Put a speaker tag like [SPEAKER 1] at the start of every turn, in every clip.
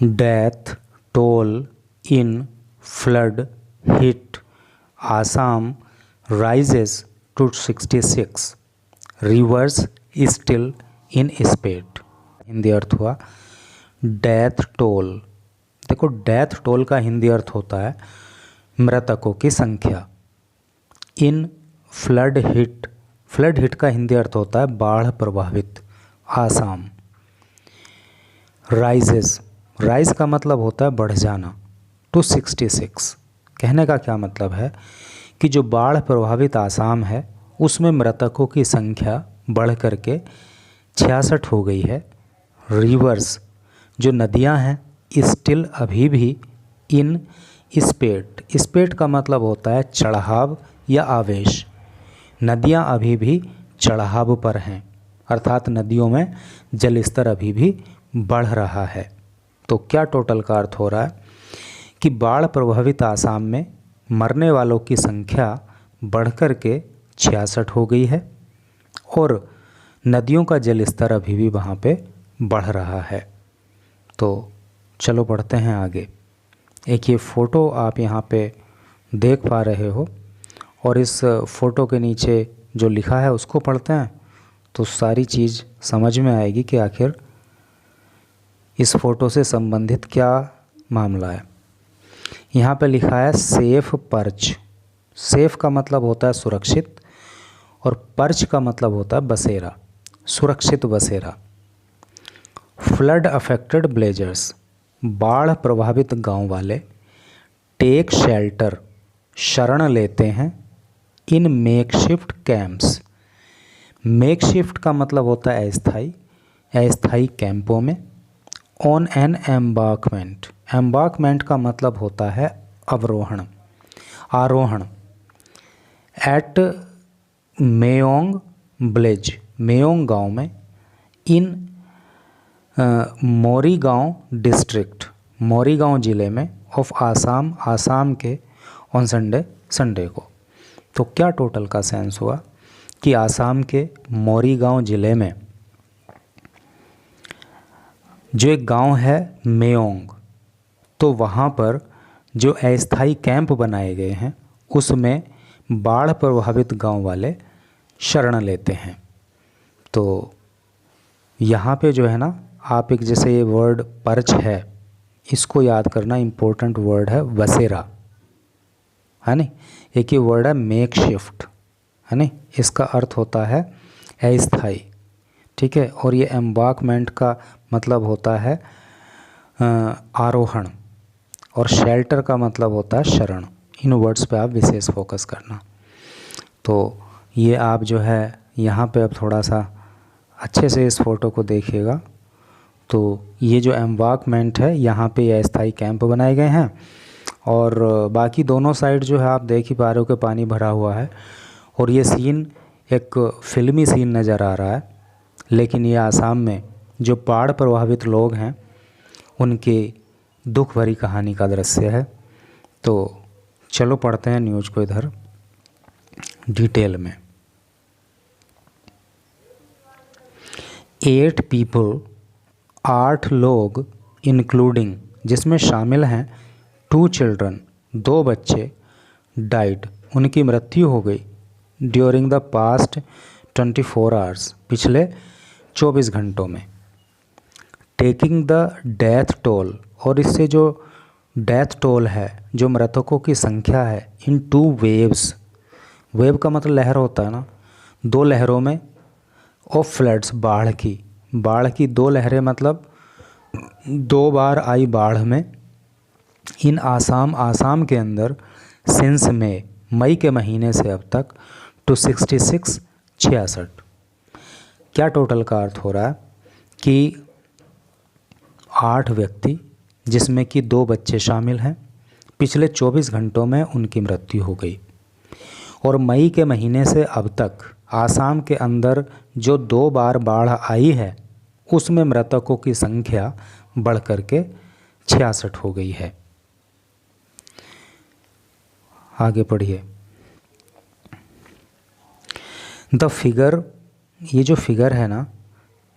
[SPEAKER 1] Death toll in flood hit Assam rises to 66, rivers still in spate. Hindi अर्थ हुआ death toll. देखो death toll का हिंदी अर्थ होता है मृतकों की संख्या। In flood hit, flood hit का हिंदी अर्थ होता है बाढ़ प्रभावित आसाम। राइजेस, राइज का मतलब होता है बढ़ जाना। टू 66, कहने का क्या मतलब है कि जो बाढ़ प्रभावित आसाम है उसमें मृतकों की संख्या बढ़ करके 66 हो गई है। रिवर्स, जो नदियां हैं स्टिल अभी भी, इन स्पेड, स्पेड का मतलब होता है चढ़ाव या आवेश। नदियां अभी भी चढ़ाव पर हैं, अर्थात नदियों में जल स्तर अभी भी बढ़ रहा है। तो क्या टोटल का अर्थ हो रहा है कि बाढ़ प्रभावित आसाम में मरने वालों की संख्या बढ़कर के 66 हो गई है और नदियों का जल स्तर अभी भी वहाँ पे बढ़ रहा है। तो चलो बढ़ते हैं आगे। एक ये फ़ोटो आप यहाँ पे देख पा रहे हो और इस फ़ोटो के नीचे जो लिखा है उसको पढ़ते हैं तो सारी चीज़ समझ में आएगी कि आखिर इस फ़ोटो से संबंधित क्या मामला है। यहाँ पे लिखा है सेफ पर्च। सेफ का मतलब होता है सुरक्षित और पर्च का मतलब होता है बसेरा, सुरक्षित बसेरा। फ्लड अफेक्टेड विलेजर्स, बाढ़ प्रभावित गांव वाले टेक शेल्टर, शरण लेते हैं इन मेकशिफ्ट कैंप्स। मेकशिफ्ट का मतलब होता है अस्थाई, अस्थाई कैंपों में। ऑन एन एम्बार्कमेंट, एम्बार्कमेंट का मतलब होता है अवरोहण, आरोहण। एट मेयोंग विलेज, मेयोंग गांव में। इन मोरीगांव डिस्ट्रिक्ट, मोरीगांव ज़िले में। ऑफ आसाम, आसाम के। ऑन संडे, संडे को। तो क्या टोटल का सेंस हुआ कि आसाम के मोरीगांव ज़िले में जो एक गांव है मेयोंग, तो वहाँ पर जो अस्थाई कैंप बनाए गए हैं उसमें बाढ़ प्रभावित गांव वाले शरण लेते हैं। तो यहाँ पे जो है ना, आप एक जैसे ये वर्ड पर्च है इसको याद करना, इम्पोर्टेंट वर्ड है बसेरा, है नी। एक ये वर्ड है मेक शिफ्ट, है नी, इसका अर्थ होता है अस्थाई, ठीक है। और ये एम्बार्कमेंट का मतलब होता है आरोहण और शेल्टर का मतलब होता है शरण। इन वर्ड्स पे आप विशेष फोकस करना। तो ये आप जो है यहाँ पे अब थोड़ा सा अच्छे से इस फ़ोटो को देखिएगा। तो ये जो एम्बार्कमेंट है यहाँ पे ये अस्थाई कैंप बनाए गए हैं और बाकी दोनों साइड जो है आप देख ही पा रहे हो कि पानी भरा हुआ है और ये सीन एक फ़िल्मी सीन नज़र आ रहा है। लेकिन ये आसाम में जो बाढ़ प्रभावित लोग हैं उनकी दुख भरी कहानी का दृश्य है। तो चलो पढ़ते हैं न्यूज़ को इधर डिटेल में। 8 पीपल, 8 लोग इंक्लूडिंग, जिसमें शामिल हैं 2 चिल्ड्रन, 2 बच्चे, डाइड, उनकी मृत्यु हो गई ड्यूरिंग द पास्ट 24 आवर्स, पिछले 24 घंटों में। टेकिंग द डेथ टोल, और इससे जो डेथ टोल है, जो मृतकों की संख्या है, इन 2 वेव्स, वेव का मतलब लहर होता है ना, 2 लहरों में। ऑफ फ्लड्स, बाढ़ की 2 लहरें, मतलब 2 बार आई बाढ़ में। इन आसाम, आसाम के अंदर। सिंस में, मई के महीने से अब तक। टू 66, 66। क्या टोटल का अर्थ हो रहा है कि 8 व्यक्ति जिसमें कि 2 बच्चे शामिल हैं, पिछले 24 घंटों में उनकी मृत्यु हो गई। और मई के महीने से अब तक आसाम के अंदर जो 2 बार बाढ़ आई है उसमें मृतकों की संख्या बढ़ कर के 66 हो गई है। आगे पढ़िए। द फिगर, ये जो फिगर है ना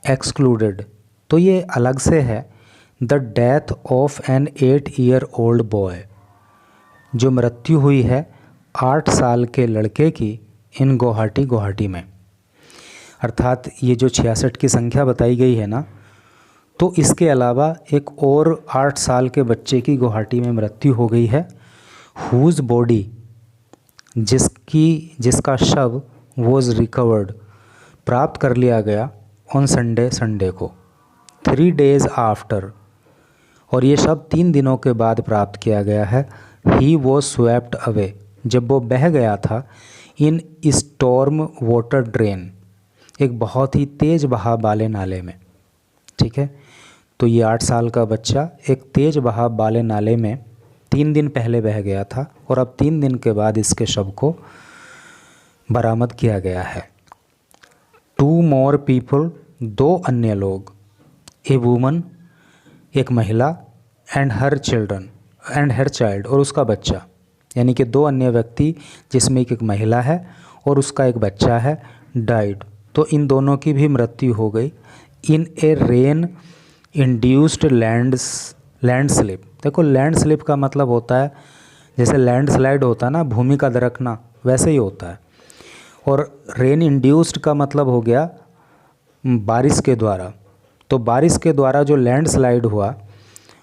[SPEAKER 1] एक्सक्लूडेड, तो ये अलग से है। The death of an 8-year-old boy, जो मृत्यु हुई है 8 साल के लड़के की इन गुवाहाटी में। अर्थात ये जो 66 की संख्या बताई गई है ना, तो इसके अलावा एक और 8 साल के बच्चे की गुवाहाटी में मृत्यु हो गई है, हुज बॉडी, जिसका शव वॉज रिकवर्ड, प्राप्त कर लिया गया ऑन संडे को 3 days आफ्टर, और ये शव 3 दिनों के बाद प्राप्त किया गया है। ही वॉज स्वेप्ट अवे, जब वो बह गया था इन स्टॉर्म वाटर ड्रेन, एक बहुत ही तेज़ बहाव वाले नाले में। ठीक है, तो ये 8 साल का बच्चा एक तेज़ बहाव वाले नाले में 3 दिन पहले बह गया था और अब 3 दिन के बाद इसके शव को बरामद किया गया है। 2 more people, 2 अन्य लोग, ए वूमन, एक महिला, एंड हर चाइल्ड, और उसका बच्चा, यानी कि 2 अन्य व्यक्ति जिसमें एक महिला है और उसका एक बच्चा है, डाइड, तो इन दोनों की भी मृत्यु हो गई इन ए रेन इंड्यूस्ड लैंडस्लिप। देखो, लैंडस्लिप का मतलब होता है जैसे लैंडस्लाइड होता है ना, भूमि का दरकना, वैसे ही होता है। और रेन इंड्यूस्ड का मतलब हो गया बारिश के द्वारा, तो बारिश के द्वारा जो लैंडस्लाइड हुआ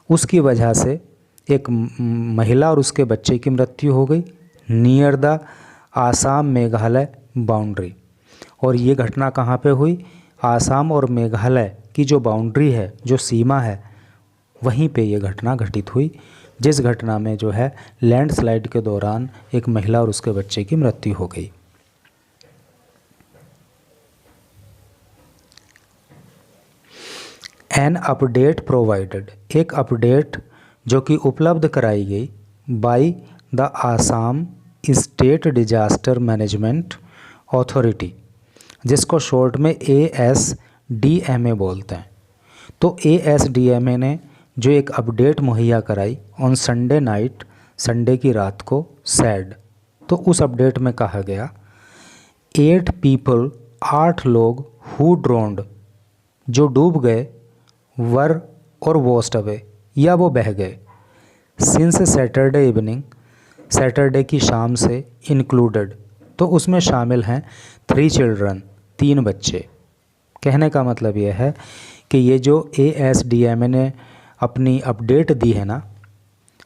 [SPEAKER 1] उसकी वजह से एक महिला और उसके बच्चे की मृत्यु हो गई near the Assam Meghalaya boundary. और ये घटना कहाँ पे हुई? आसाम और मेघालय की जो बाउंड्री है, जो सीमा है, वहीं पे ये घटना घटित हुई, जिस घटना में जो है लैंडस्लाइड के दौरान एक महिला और उसके बच्चे की मृत्यु हो गई। एन अपडेट प्रोवाइडेड, एक अपडेट जो कि उपलब्ध कराई गई by the Assam state disaster management authority, जिसको शॉर्ट में ASDMA बोलते हैं। तो ASDMA ने जो एक अपडेट मुहैया कराई ऑन संडे नाइट, संडे की रात को, सैड, तो उस अपडेट में कहा गया 8 people, 8 लोग, हु ड्रोन्ड, जो डूब गए, वर और वॉस्ट अवे, या वो बह गए, सिंस सैटरडे इवनिंग, सैटरडे की शाम से, इंक्लूडेड, तो उसमें शामिल हैं 3 children, 3 बच्चे। कहने का मतलब यह है कि ये जो ASDMA ने अपनी अपडेट दी है ना,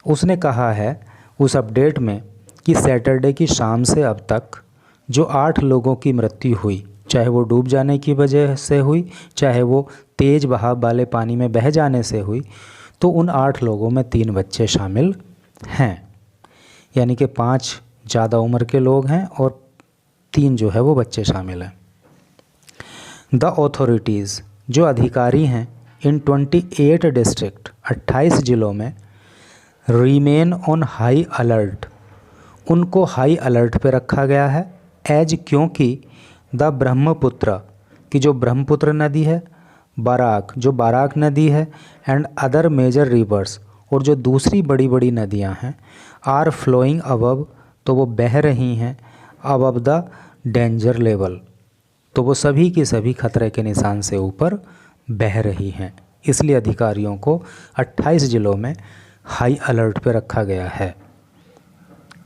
[SPEAKER 1] उसने कहा है उस अपडेट में कि सैटरडे की शाम से अब तक जो 8 लोगों की मृत्यु हुई, चाहे वो डूब जाने की वजह से हुई, चाहे वो तेज़ बहाव वाले पानी में बह जाने से हुई, तो उन 8 लोगों में 3 बच्चे शामिल हैं, यानी कि 5 ज़्यादा उम्र के लोग हैं और 3 जो है वो बच्चे शामिल हैं। द ऑथोरिटीज़, जो अधिकारी हैं इन 28 डिस्ट्रिक्ट, 28 ज़िलों में, रिमेन ऑन हाई अलर्ट, उनको हाई अलर्ट पे रखा गया है, एज, क्योंकि द ब्रह्मपुत्र, की जो ब्रह्मपुत्र नदी है, बाराक, जो बाराक नदी है, एंड अदर मेजर रिवर्स, और जो दूसरी बड़ी बड़ी नदियां हैं, आर फ्लोइंग अबव, तो वो बह रही हैं, अबव द डेंजर लेवल, तो वो सभी की सभी खतरे के निशान से ऊपर बह रही हैं। इसलिए अधिकारियों को 28 ज़िलों में हाई अलर्ट पे रखा गया है।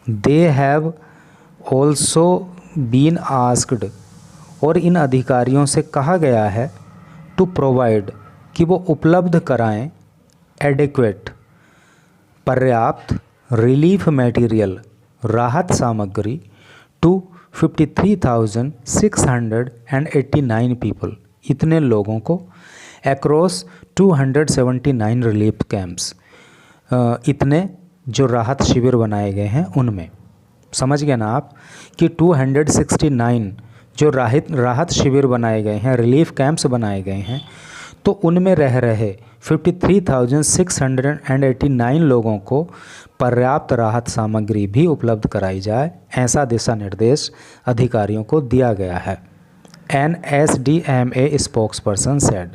[SPEAKER 1] They have also been asked, और इन अधिकारियों से कहा गया है टू प्रोवाइड, कि वो उपलब्ध कराएं, एडिक्वेट, पर्याप्त, रिलीफ मटेरियल, राहत सामग्री, टू 53,689 पीपल, इतने लोगों को, अक्रॉस 279 रिलीफ कैंप्स, इतने जो राहत शिविर बनाए गए हैं उनमें। समझ गए ना आप कि 269 जो राहत शिविर बनाए गए हैं, रिलीफ कैंप्स बनाए गए हैं, तो उनमें रह रहे 53,689 लोगों को पर्याप्त राहत सामग्री भी उपलब्ध कराई जाए, ऐसा दिशा निर्देश अधिकारियों को दिया गया है। An SDMA spokesperson said,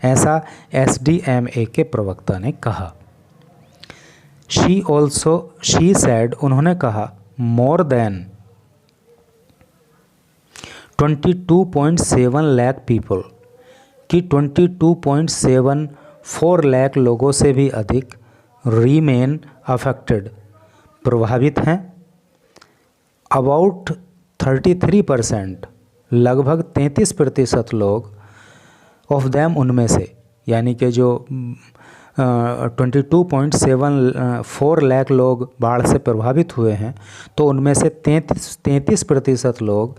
[SPEAKER 1] ऐसा SDMA के प्रवक्ता ने कहा। शी सेड, उन्होंने कहा, मोर देन 22.7 लाख पीपल, कि 22.7 4 लाख लोगों से भी अधिक रीमेन अफेक्टेड प्रभावित हैं। अबाउट 33% लगभग 33% लोग ऑफ दैम उनमें से, यानी कि जो 22.74 लाख लोग बाढ़ से प्रभावित हुए हैं, तो उनमें से 33% लोग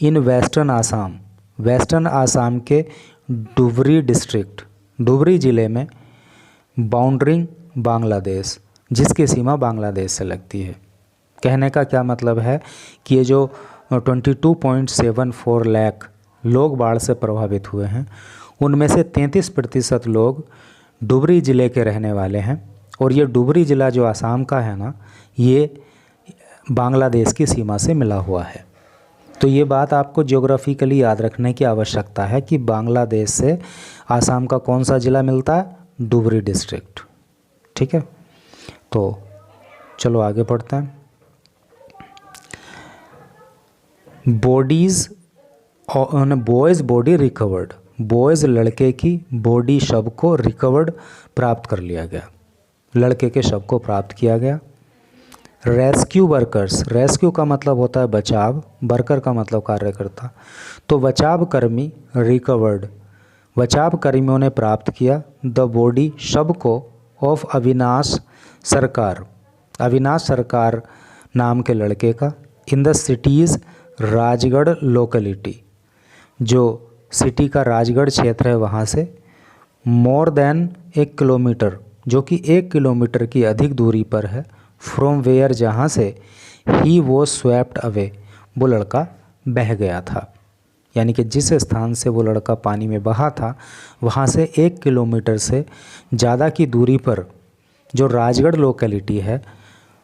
[SPEAKER 1] इन वेस्टर्न आसाम के डुबरी डिस्ट्रिक्ट, डुबरी ज़िले में, बाउंड्रिंग बांग्लादेश, जिसकी सीमा बांग्लादेश से लगती है। कहने का क्या मतलब है कि ये जो 22.74 लाख लोग बाढ़ से प्रभावित हुए हैं, उनमें से 33% लोग डुबरी ज़िले के रहने वाले हैं। और ये डुबरी ज़िला जो आसाम का है ना, ये बांग्लादेश की सीमा से मिला हुआ है। तो ये बात आपको ज्योग्राफिकली याद रखने की आवश्यकता है कि बांग्लादेश से आसाम का कौन सा ज़िला मिलता है? डुबरी डिस्ट्रिक्ट। ठीक है, तो चलो आगे पढ़ते हैं। बॉयज़ बॉडी रिकवर्ड, बॉयज़ लड़के की बॉडी शव को रिकवर्ड प्राप्त कर लिया गया, लड़के के शव को प्राप्त किया गया। रेस्क्यू वर्कर्स, रेस्क्यू का मतलब होता है बचाव, वर्कर का मतलब कार्यकर्ता, तो बचाव कर्मी रिकवर्ड, बचाव कर्मियों ने प्राप्त किया द बॉडी शव को ऑफ अविनाश सरकार, अविनाश सरकार नाम के लड़के का, in the cities Rajgarh locality, जो सिटी का राजगढ़ क्षेत्र है वहाँ से, मोर देन 1 किलोमीटर, जो कि 1 किलोमीटर की अधिक दूरी पर है, फ्रॉम वेयर, जहाँ से ही वो स्वेप्ट अवे, वो लड़का बह गया था। यानी कि जिस स्थान से वो लड़का पानी में बहा था, वहाँ से 1 किलोमीटर से ज़्यादा की दूरी पर जो राजगढ़ लोकेलिटी है,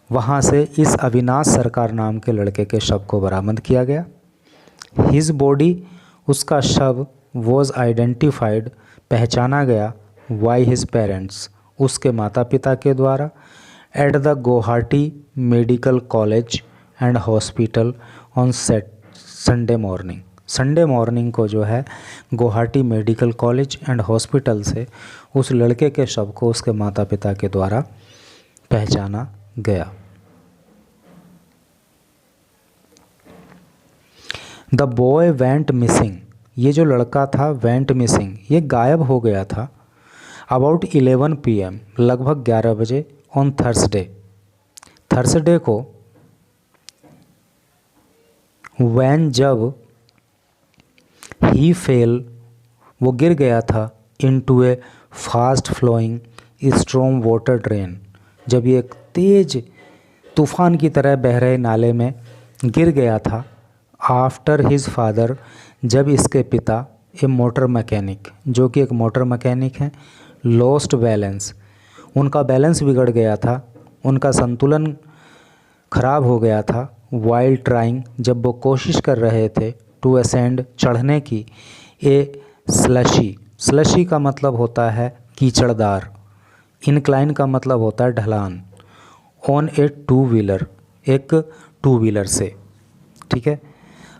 [SPEAKER 1] वहाँ से इस अविनाश सरकार नाम के लड़के के शव को बरामद किया गया। हिज बॉडी, उसका शव, वॉज आइडेंटिफाइड, पहचाना गया, वाई हिज पेरेंट्स, उसके माता पिता के द्वारा, at the Guwahati medical college and hospital on Sunday morning, Sunday morning को जो है Guwahati medical college and hospital से उस लड़के के शव को उसके माता पिता के द्वारा पहचाना गया। द बॉय वेंट मिसिंग, ये जो लड़का था वेंट मिसिंग, ये गायब हो गया था, अबाउट 11 PM, लगभग 11 बजे, ऑन थर्सडे, थर्सडे को, वैन, जब, ही फेल, वो गिर गया था, into a fast flowing storm water drain, जब ये एक तेज तूफान की तरह बह रहे नाले में गिर गया था। आफ्टर हिज फादर, जब इसके पिता, ए मोटर मैकेनिक, जो कि एक मोटर मैकेनिक हैं, लॉस्ट बैलेंस, उनका बैलेंस बिगड़ गया था, उनका संतुलन खराब हो गया था, वाइल ट्राइंग, जब वो कोशिश कर रहे थे, टू असेंड, चढ़ने की, ए स्लशी, स्लशी का मतलब होता है कीचड़दार, इनक्लाइन का मतलब होता है ढलान, ऑन ए टू व्हीलर, एक टू व्हीलर से। ठीक है,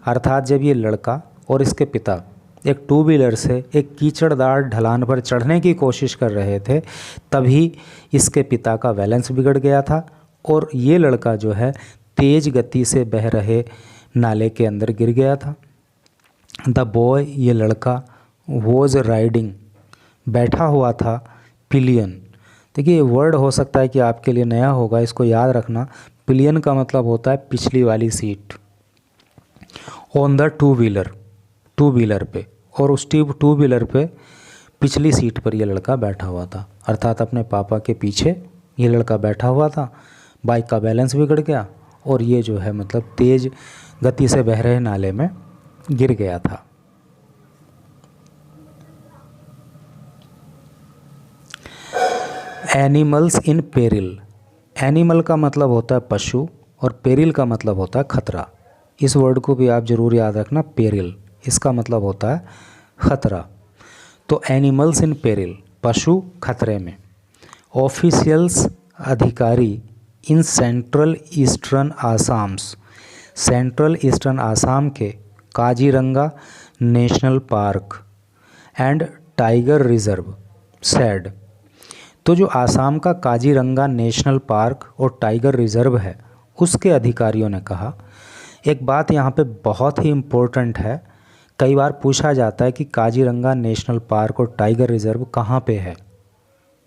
[SPEAKER 1] अर्थात जब ये लड़का और इसके पिता एक टू व्हीलर से एक कीचड़दार ढलान पर चढ़ने की कोशिश कर रहे थे, तभी इसके पिता का बैलेंस बिगड़ गया था और ये लड़का जो है तेज़ गति से बह रहे नाले के अंदर गिर गया था। द बॉय, ये लड़का, वॉज राइडिंग, बैठा हुआ था, पिलियन, देखिए ये वर्ड हो सकता है कि आपके लिए नया होगा, इसको याद रखना। पिलियन का मतलब होता है पिछली वाली seat, on the two wheeler, two wheeler पे, और उस टू व्हीलर पे पिछली सीट पर ये लड़का बैठा हुआ था, अर्थात अपने पापा के पीछे ये लड़का बैठा हुआ था। बाइक का बैलेंस बिगड़ गया और ये जो है मतलब तेज़ गति से बह रहे नाले में गिर गया था। एनिमल्स इन पेरिल, एनिमल का मतलब होता है पशु और पेरिल का मतलब होता है खतरा। इस वर्ड को भी आप ज़रूर याद रखना, पेरिल, इसका मतलब होता है खतरा। तो एनिमल्स इन पेरिल, पशु खतरे में। ऑफिशियल्स, अधिकारी, in central eastern Assam's, central eastern Assam के Kaziranga national park and tiger reserve, said, तो जो आसाम का काजीरंगा नेशनल पार्क और टाइगर रिजर्व है, उसके अधिकारियों ने कहा, एक बात यहाँ पे बहुत ही इम्पोर्टेंट है, कई बार पूछा जाता है कि काजीरंगा नेशनल पार्क और टाइगर रिजर्व कहाँ पे है,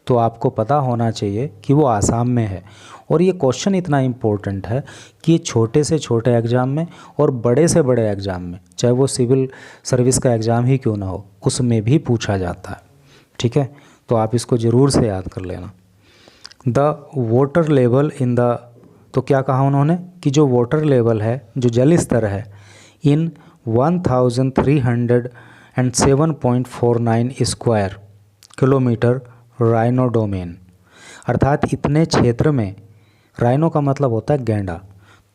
[SPEAKER 1] तो आपको पता होना चाहिए कि वो आसाम में है। और ये क्वेश्चन इतना इम्पोर्टेंट है कि ये छोटे से छोटे एग्ज़ाम में और बड़े से बड़े एग्ज़ाम में, चाहे वो सिविल सर्विस का एग्ज़ाम ही क्यों ना हो, उसमें भी पूछा जाता है। ठीक है, तो आप इसको ज़रूर से याद कर लेना। The water level in the, तो क्या कहा उन्होंने कि जो वाटर लेवल है, जो जल स्तर है, इन 1307.49 स्क्वायर किलोमीटर राइनो डोमेन, अर्थात इतने क्षेत्र में, राइनो का मतलब होता है गैंडा,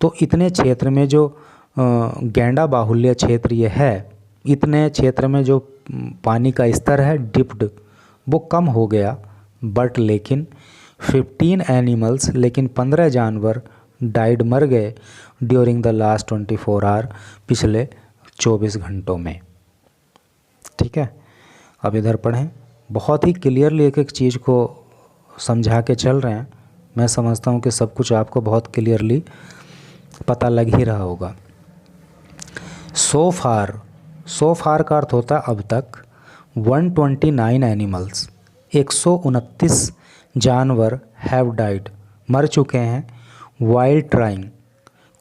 [SPEAKER 1] तो इतने क्षेत्र में जो गैंडा बाहुल्य क्षेत्र ये है, इतने क्षेत्र में जो पानी का स्तर है डिप्ड, वो कम हो गया, बट लेकिन 15 एनिमल्स, लेकिन 15 जानवर डाइड, मर गए, ड्यूरिंग द लास्ट 24 आवर, पिछले 24 घंटों में। ठीक है, अब इधर पढ़ें। बहुत ही क्लियरली एक एक चीज़ को समझा के चल रहे हैं। मैं समझता हूँ कि सब कुछ आपको बहुत क्लियरली पता लग ही रहा होगा। सो फार का अर्थ होता है अब तक। 129 एनिमल्स, 129 जानवर हैव डाइड, मर चुके हैं, वाइल ट्राइंग,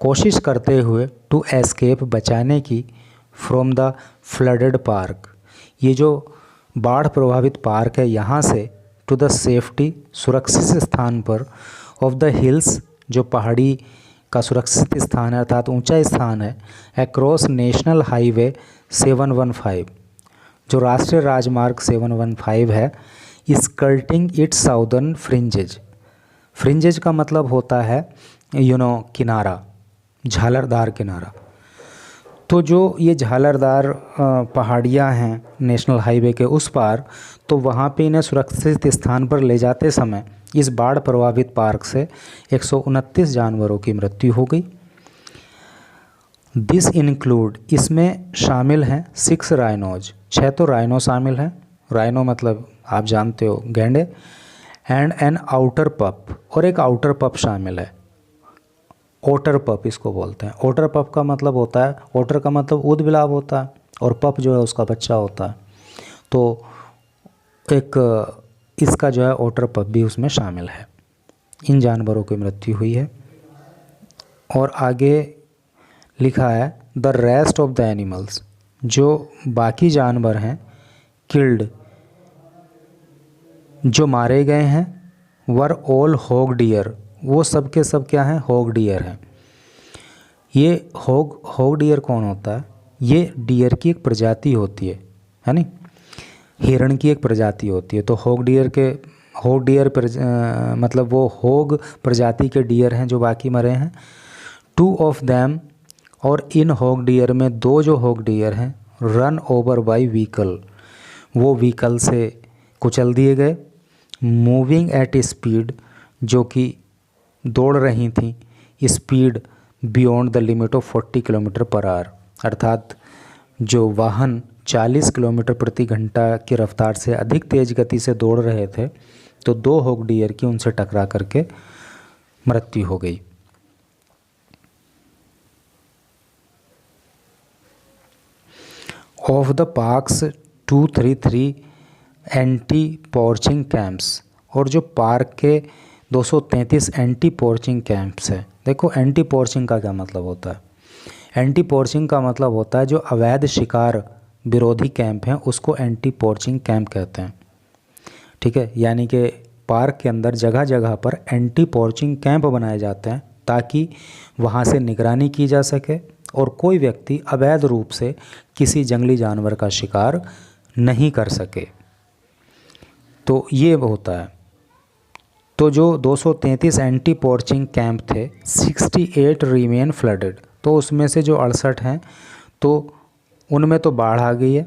[SPEAKER 1] कोशिश करते हुए, टू एस्केप, बचाने की, फ्रॉम द फ्लडेड पार्क, ये जो बाढ़ प्रभावित पार्क है यहाँ से, टू द सेफ्टी, सुरक्षित स्थान पर, ऑफ द हिल्स, जो पहाड़ी का सुरक्षित स्थान है अर्थात ऊंचा स्थान है, अक्रॉस नेशनल हाईवे 715, जो राष्ट्रीय राजमार्ग 715 है, skirting it's southern fringes, fringes का मतलब होता है किनारा, झालरदार किनारा। तो जो ये झालरदार पहाड़ियाँ हैं नेशनल हाईवे के उस पार, तो वहाँ पे इन्हें सुरक्षित स्थान पर ले जाते समय इस बाढ़ प्रभावित पार्क से 129 जानवरों की मृत्यु हो गई। दिस इंक्लूड, इसमें शामिल हैं 6 राइनोज, 6 तो राइनो शामिल हैं, राइनो मतलब आप जानते हो गैंडे, एंड एन आउटर पप, और एक आउटर पप शामिल है, ओटर पप इसको बोलते हैं। ओटर पप का मतलब होता है, ओटर का मतलब ऊद बिलाव होता है, और पप जो है उसका बच्चा होता है, तो एक इसका जो है ओटर पप भी उसमें शामिल है। इन जानवरों की मृत्यु हुई है। और आगे लिखा है the rest of the animals, जो बाकी जानवर हैं, किल्ड, जो मारे गए हैं, वर ऑल हॉग डियर, वो सब के सब क्या हैं, हॉग डियर हैं। ये हॉग डियर कौन होता है, ये डियर की एक प्रजाति होती है नी, हिरण की एक प्रजाति होती है। तो हॉग डियर मतलब वो हॉग प्रजाति के डियर हैं जो बाकी मरे हैं। 2 ऑफ देम, और इन हॉग डियर में 2 जो हॉग डियर हैं, रन ओवर बाय व्हीकल, वो व्हीकल से कुचल दिए गए। मूविंग एट स्पीड, जो कि दौड़ रही थी, speed beyond the limit of 40 kilometre per hour, अर्थात जो वाहन 40 किलोमीटर प्रति घंटा की रफ्तार से अधिक तेज़ गति से दौड़ रहे थे, तो 2 हॉग डियर की उनसे टकरा करके मृत्यु हो गई। Of the parks 233 anti poaching camps, और जो पार्क के 233 एंटी पॉर्चिंग कैंप्स है। देखो एंटी पॉर्चिंग का क्या मतलब होता है, एंटी पॉर्चिंग का मतलब होता है जो अवैध शिकार विरोधी कैंप हैं, उसको एंटी पॉर्चिंग कैंप कहते हैं। ठीक है, यानी कि पार्क के अंदर जगह जगह पर एंटी पॉर्चिंग कैंप बनाए जाते हैं ताकि वहाँ से निगरानी की जा सके और कोई व्यक्ति अवैध रूप से किसी जंगली जानवर का शिकार नहीं कर सके। तो ये होता है। तो जो 233 एंटी पॉर्चिंग कैंप थे, 68 रिमेन फ्लडेड, तो उसमें से जो 68 हैं तो उनमें तो बाढ़ आ गई है,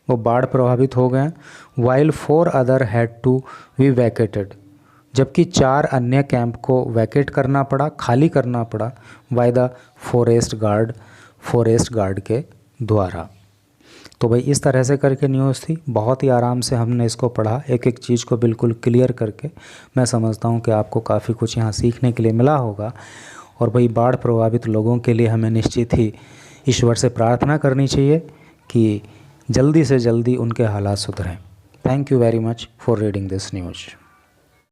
[SPEAKER 1] वो बाढ़ प्रभावित हो गए हैं। While 4 other had to be vacated, जबकि 4 अन्य कैंप को वैकेट करना पड़ा, खाली करना पड़ा बाय द फॉरेस्ट गार्ड के द्वारा। तो भाई इस तरह से करके न्यूज़ थी, बहुत ही आराम से हमने इसको पढ़ा, एक एक चीज़ को बिल्कुल क्लियर करके। मैं समझता हूँ कि आपको काफ़ी कुछ यहाँ सीखने के लिए मिला होगा। और भाई बाढ़ प्रभावित लोगों के लिए हमें निश्चित ही ईश्वर से प्रार्थना करनी चाहिए कि जल्दी से जल्दी उनके हालात सुधरें। Thank you very much for reading this news.